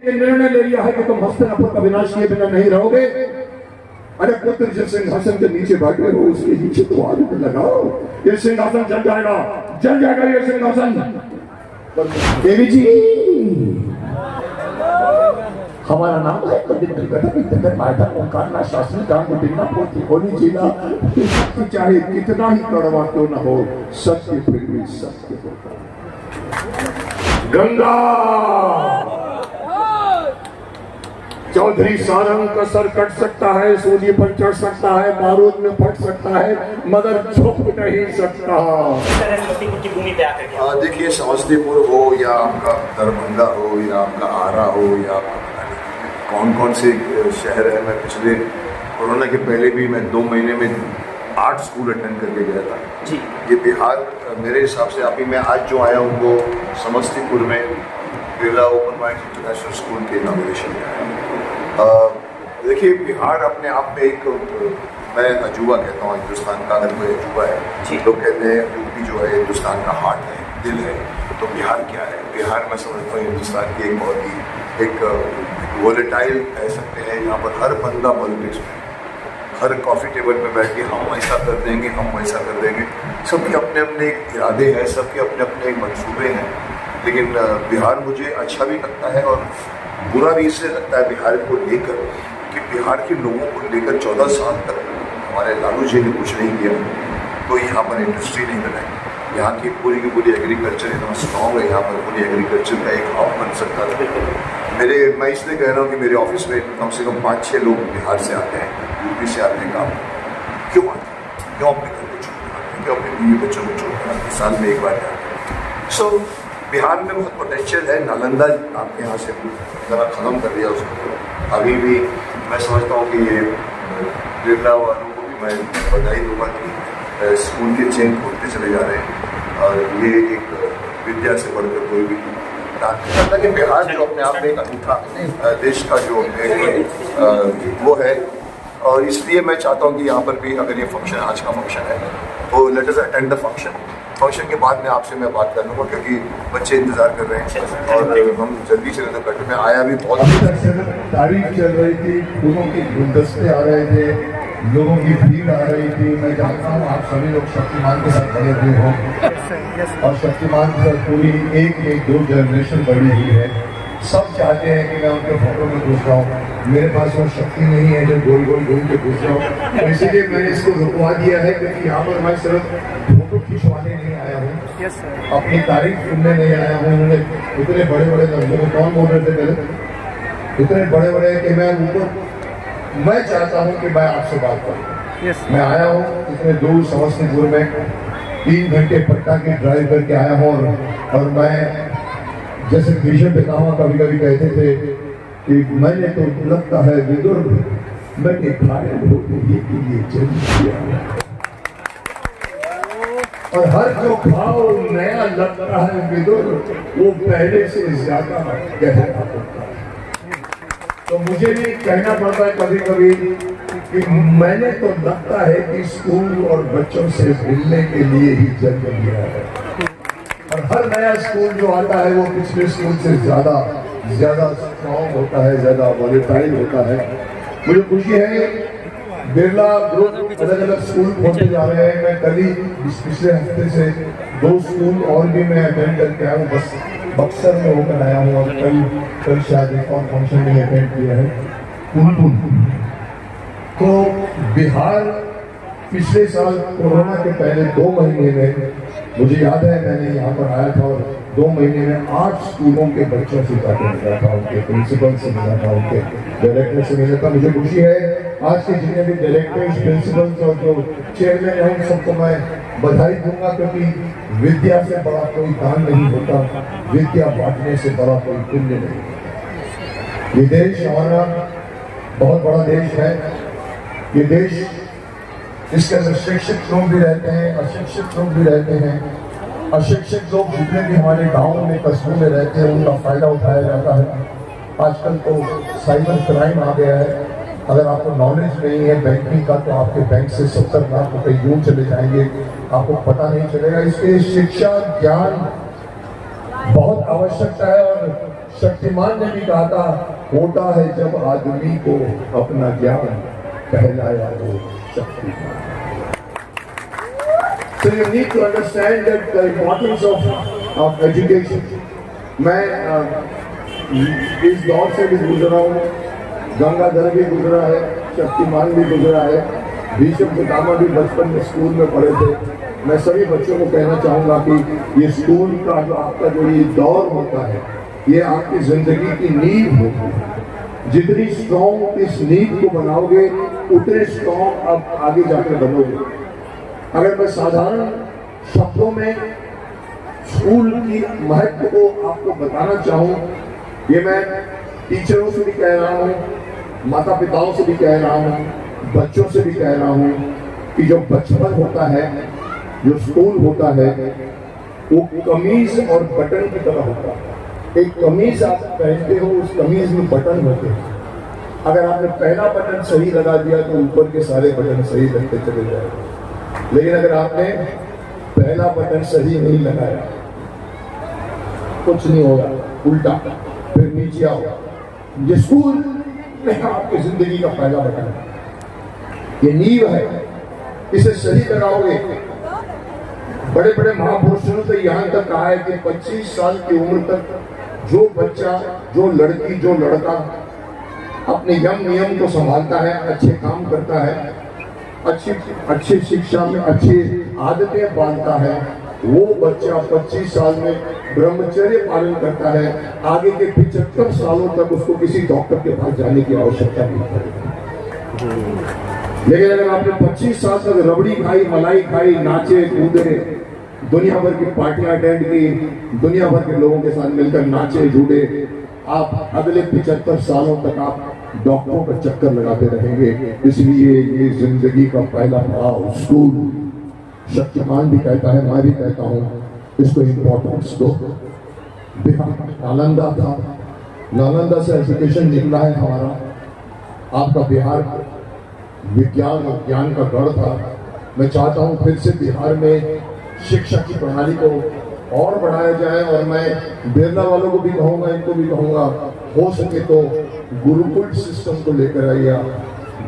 निर्णय ले लिया है कि तुम हस्तिनापुर का विनाश किए बिना नहीं रहोगे। अरे पुत्र जिस सिंहासन के नीचे बैठे हो उसके नीचे तो आग लगाओ, ये सिंहासन जल जाएगा ये सिंहासन। देवी जी हमारा नाम है शास्त्री का होनी चाहिए, चाहे कितना ही कड़वा क्यों न हो, सत्य फिर भी सत्य होता। गंगा चौधरी सारंग का सर कट सकता है, सूली पर चढ़ सकता है, बारूद में फट सकता है, मगर झुक नहीं सकता। देखिए समस्तीपुर हो या आपका दरभंगा हो या आपका आरा हो या कौन कौन से शहर है, मैं पिछले कोरोना के पहले भी मैं 2 महीने में 8 स्कूल अटेंड करके गया था जी। ये बिहार मेरे हिसाब से अभी मैं आज जो आया हूँ वो समस्तीपुर में Birla open mind international school के इनॉग्रेशन में आया। देखिए बिहार अपने आप में एक, मैं अजूबा कहता हूँ हिंदुस्तान का, अगर कोई अजूबा है लोग कहते हैं यूपी जो है हिंदुस्तान का हार्ट है, दिल है, तो बिहार क्या है? बिहार मैं समझता हूँ हिंदुस्तान की एक बहुत ही एक वोलेटाइल कह सकते हैं। यहाँ पर हर बंदा पॉलिटिक्स में, हर कॉफ़ी टेबल पे बैठ के हम ऐसा कर देंगे, हम वैसा कर देंगे, सबके अपने अपने इरादे हैं, सबके अपने अपने मंसूबे हैं। लेकिन बिहार मुझे अच्छा भी लगता है और बुरा भी इसलिए लगता है बिहार को लेकर कि बिहार के लोगों को लेकर 14 साल तक हमारे लालू जी ने कुछ नहीं किया, तो यहाँ पर इंडस्ट्री नहीं बनाई। यहाँ की पूरी एग्रीकल्चर इतना स्ट्रॉन्ग है, यहाँ पर पूरी एग्रीकल्चर का एक हब बन सकता था। मैं इसलिए कह रहा हूँ कि मेरे ऑफिस में कम से कम 5-6 लोग बिहार से आते हैं, यूपी से आते हैं। काम क्यों आते हैं? क्यों अपने घर को छोड़ते हैं, क्यों अपने बीवी बच्चों को छोड़ते हैं? साल में एक बार आते हैं। सो बिहार में बहुत पोटेंशियल है। नालंदा आपके यहाँ से ज़रा ख़त्म कर दिया उसको। अभी भी मैं समझता हूँ कि ये बिरला वालों को भी मैं बधाई दूंगा कि स्कूल के चेन खोलते चले जा रहे हैं और ये एक विद्या से बढ़कर कोई भी लगता कि बिहार जो अपने आप में एक अनूठा देश का जो वो है। और इसलिए मैं चाहता हूँ कि यहाँ पर भी अगर ये फंक्शन आज का फंक्शन है तो let us attend the function के बाद में आपसे मैं बात कर लूँगा क्योंकि बच्चे इंतजार कर रहे हैं और हम जल्दी चले तो कट में आया भी बहुत तारीफ चल रही थी, फूलों के गुलदस्ते आ रहे थे, लोगों की भीड़ आ रही थी। मैं जानता हूँ आप सभी लोग शक्तिमान के साथ खड़े हुए हो और शक्तिमान के साथ पूरी एक 2 जनरेशन बढ़ी हुई है। सब चाहते हैं कि मैं उनके फोटो में घुस जाऊँ, मेरे पास वो शक्ति नहीं है जो गोल गोल घूम के घुस जाऊँ, तो इसीलिए मैंने इसको रुकवा दिया है क्योंकि यहाँ पर मैं सिर्फ फोटो खिंचवाने नहीं आया हूँ, अपनी तारीफ सुनने नहीं आया हूँ। उन्होंने इतने बड़े बड़े लफ्जों में कौन बोल रहे थे पहले, इतने बड़े बड़े कि मैं चाहता हूँ कि मैं आपसे बात करूँ। मैं आया हूँ इतने दूर समस्तीपुर में, 3 घंटे पटना की ड्राइव करके आया हूँ और मैं जैसे भीष्म पितामह कभी कभी कहते थे कि मैंने तो लगता है विदुर मैंने घायल होने के लिए जन्म किया और हर जो भाव नया लगता है विदुर वो पहले से ज्यादा गहरा होता है। तो मुझे भी कहना पड़ता है कभी कभी कि मैंने तो लगता है कि स्कूल और बच्चों से मिलने के लिए ही जन्म लिया है और हर नया स्कूल जो आता है वो पिछले स्कूल से ज्यादा स्ट्रॉन्ग होता है, ज्यादा वॉलेटाइल होता है। मुझे खुशी है बिरला ग्रुप अलग अलग स्कूल खोलते जा रहे हैं। मैं कल ही पिछले हफ्ते से 2 स्कूल और भी मैं अटेंड करके आया हूँ, बस बक्सर में होकर आया हूँ और कल शायद एक और फंक्शन में अटेंड किया है पुनपुन। तो बिहार पिछले साल कोरोना के पहले 2 महीने में मुझे याद है मैंने यहाँ पर आया था और 2 महीने में 8 स्कूलों के बच्चों से जाकर मिला था, उनके प्रिंसिपल से मिला था, उनके डायरेक्टर से मिला था। मुझे खुशी है आज के जितने भी डायरेक्टर्स, प्रिंसिपल्स और जो चेयरमैन हैं उन सबको मैं बधाई दूंगा क्योंकि विद्या से बड़ा कोई दान नहीं होता, विद्या बांटने से बड़ा कोई पुण्य नहीं। ये देश हमारा बहुत बड़ा देश है। ये देश इसके अंदर शिक्षित लोग भी रहते हैं, अशिक्षित लोग भी रहते हैं। अशिक्षित लोग जितने भी हमारे गाँव में कस्बों में रहते हैं उनका फायदा उठाया जाता है। आजकल तो साइबर क्राइम आ गया है, अगर आपको नॉलेज नहीं है बैंकिंग का तो आपके बैंक से 70 लाख रुपए यूं चले जाएंगे, आपको पता नहीं चलेगा। इसके शिक्षा ज्ञान बहुत आवश्यकता है और शक्तिमान ने भी कहा था, होता है जब आदमी को अपना ज्ञान कहलाया वो Shaktimaan. So you need to understand that the importance of education. मैं इस दौर से भी गुजरा हूँ, गंगाधर भी गुजरा है, शक्तिमान भी गुजरा है, भीष्म पितामह भी बचपन में स्कूल में पढ़े थे। मैं सभी बच्चों को कहना चाहूँगा कि ये स्कूल का जो आपका जो ये दौर होता है, ये आपकी जिंदगी की नींव होगी। जितनी स्ट्रॉन्ग इस नींव को बनाओगे उतने स्ट्रॉन्ग आप आगे जाकर बनोगे। अगर मैं साधारण शब्दों में स्कूल की महत्व को आपको बताना चाहूँ, ये मैं टीचरों से भी कह रहा हूँ, माता पिताओं से भी कह रहा हूँ, बच्चों से भी कह रहा हूँ कि जो बचपन होता है, जो स्कूल होता है, वो कमीज और बटन की तरह होता है। एक कमीज आप पहनते हो, उस कमीज में बटन होते हैं। अगर आपने पहला बटन सही लगा दिया तो ऊपर के सारे बटन सही लगते चले जाएंगे। लेकिन अगर आपने पहला बटन सही नहीं लगाया, कुछ नहीं होगा, उल्टा फिर नीचे आओ। ये स्कूल में आपकी जिंदगी का पहला बटन है, ये नींव है, इसे सही लगाओगे। बड़े बड़े महापुरुषों ने तो यहाँ तक कहा है कि 25 साल की उम्र तक जो बच्चा, जो लड़की, जो लड़का अपने यम नियम को संभालता है, अच्छे काम करता है, अच्छी शिक्षा में अच्छी आदतें पालता है, वो बच्चा 25 साल में ब्रह्मचर्य पालन करता है, आगे के 75 सालों तक उसको किसी डॉक्टर के पास जाने की आवश्यकता नहीं पड़ेगी। लेकिन अगर आपने 25 साल तक रबड़ी खाई, मलाई खाई, नाचे कूदे, दुनिया भर की पार्टियां अटेंड की, दुनिया भर के लोगों के साथ मिलकर नाचे झूठे, आप अगले 75 सालों तक आप डॉक्टरों का चक्कर लगाते रहेंगे। इसलिए ये जिंदगी का पहला पड़ाव स्कूल। शक्तिमान भी कहता है, मैं भी कहता हूँ, इसको इम्पोर्टेंस दो। बिहार नालंदा था, नालंदा से एजुकेशन निकला है हमारा। आपका बिहार विज्ञान और ज्ञान का गढ़ था। मैं चाहता हूँ फिर से बिहार में शिक्षा की प्रणाली को और बढ़ाया जाए। और मैं बिरला वालों को भी कहूँगा, इनको भी कहूँगा, हो सके तो गुरुकुल सिस्टम को लेकर आइए।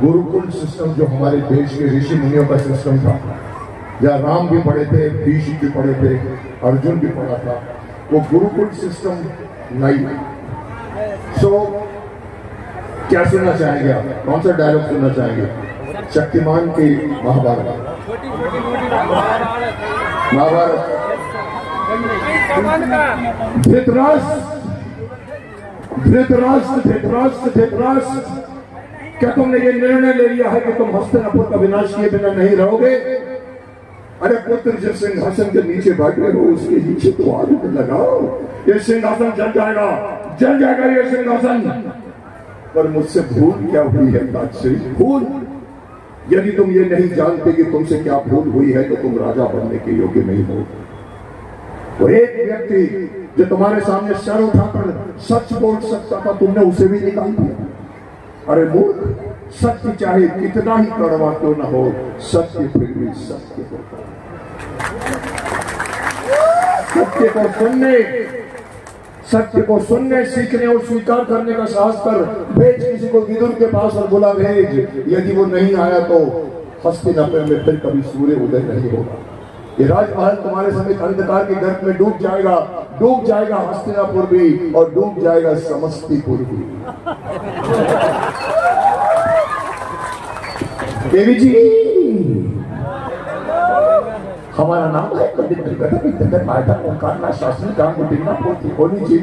गुरुकुल सिस्टम जो हमारे देश के ऋषि मुनियों का सिस्टम था, जहाँ राम भी पढ़े थे, भीष्म भी पढ़े थे, अर्जुन भी पढ़ा था, वो गुरुकुल सिस्टम नहीं है। सो क्या सुनना चाहेंगे आप? कौन सा डायलॉग सुनना चाहेंगे? शक्तिमान की महाभारत। धृतराष्ट्र, क्या तुमने ये निर्णय ले लिया है कि तुम हस्तिनापुर का विनाश किए बिना नहीं रहोगे? अरे पुत्र, जिस सिंहासन के नीचे बैठे हो उसके नीचे तो आग लगाओ, ये सिंहासन जल जाएगा ये सिंहासन। पर मुझसे भूल क्या हुई है ताजश्री? भूल, यदि तुम ये नहीं जानते कि तुमसे क्या भूल हुई है तो तुम राजा बनने के योग्य नहीं हो। और एक व्यक्ति जो तुम्हारे सामने सर उठाकर सच बोल सकता था, तुमने उसे भी निकाल दिया। अरे मूर्ख, सत्य चाहे कितना ही कड़वा क्यों न हो, सत्य फिर भी सत्य होता है। सत्य को सुनने, सीखने और स्वीकार करने का साहस कर। भेज किसी को विदुर के पास और बुला भेज। यदि वो नहीं आया तो हस्तिनापुर में फिर कभी सूर्य उदय नहीं होगा। ये राजमहल तुम्हारे समेत अंधकार के गर्त में डूब जाएगा हस्तिनापुर भी, और डूब जाएगा समस्तीपुर भी। देवी जी, हमारा नाम है शासन काम होनी चाहिए।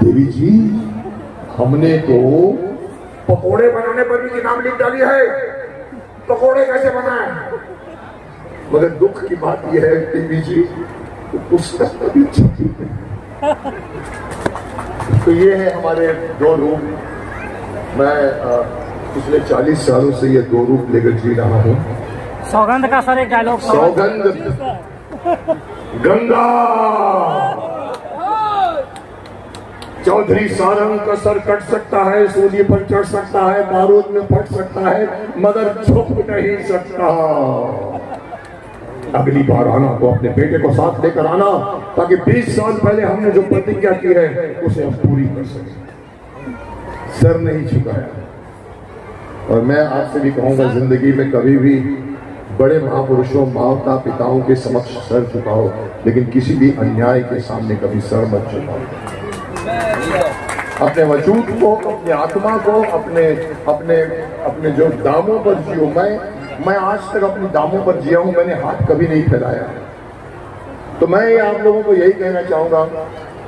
देवी जी, हमने तो पकोड़े बनाने पर भी नाम लिख डाली है, पकोड़े कैसे बनाए? मगर दुख की बात यह है देवी जी, तो ये है हमारे दो रूप। मैं पिछले 40 सालों से ये दो रूप लेकर जी रहा हूँ। सौगंध का सर एक डायलॉग। सौगंध गंगा, चौधरी सारंग का सर कट सकता है, सूली पर चढ़ सकता है, बारूद में फट सकता है, मगर झुक नहीं सकता। अगली बार आना तो अपने बेटे को साथ लेकर आना, ताकि 20 साल पहले हमने जो प्रतिज्ञा की है उसे हम पूरी कर सकें। सर नहीं झुकाया। और मैं आपसे भी कहूंगा, जिंदगी में कभी भी बड़े महापुरुषों, माता पिताओं के समक्ष सर झुकाओ, लेकिन किसी भी अन्याय के सामने कभी सर मत झुकाओ। अपने वजूद को, अपनी आत्मा को, अपने जो दामों पर जियो। मैं आज तक अपनी दामों पर जिया हूं, मैंने हाथ कभी नहीं फैलाया। तो मैं आप लोगों को यही कहना चाहूंगा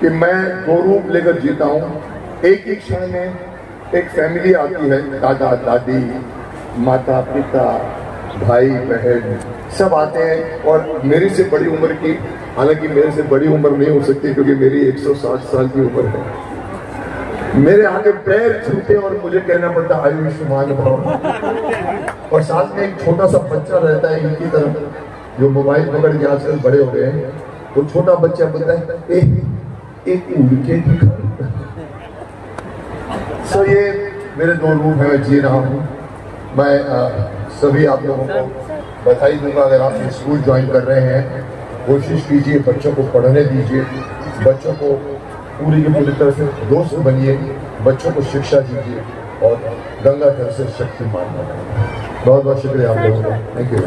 कि मैं 2 रूप लेकर जीता हूं। एक ही क्षण में एक फैमिली आती है, दादा दादी, माता पिता, भाई बहन सब आते हैं, और मेरी से बड़ी उम्र की, हालांकि मेरे से बड़ी उम्र नहीं हो सकती क्योंकि मेरी 160 साल की उम्र है, मेरे आगे पैर छूते और मुझे कहना पड़ता आयुष्मान भव। और साथ में एक छोटा सा बच्चा रहता है इनकी तरफ, जो मोबाइल पकड़ के आजकल बड़े हो गए हैं। वो छोटा बच्चा बोलता है एक उड़ के दिखा। तो ये मेरे 2 रूप है, मैं जी रहा हूँ। मैं सभी आप लोगों को बधाई दूंगा। अगर आप स्कूल ज्वाइन कर रहे हैं, कोशिश कीजिए, बच्चों को पढ़ने दीजिए, बच्चों को पूरी की पूरी तरह से दोस्त बनिए, बच्चों को शिक्षा दीजिए और गंगाधर से शक्तिमान बनाइए। बहुत बहुत शुक्रिया आप लोगों का। Thank you.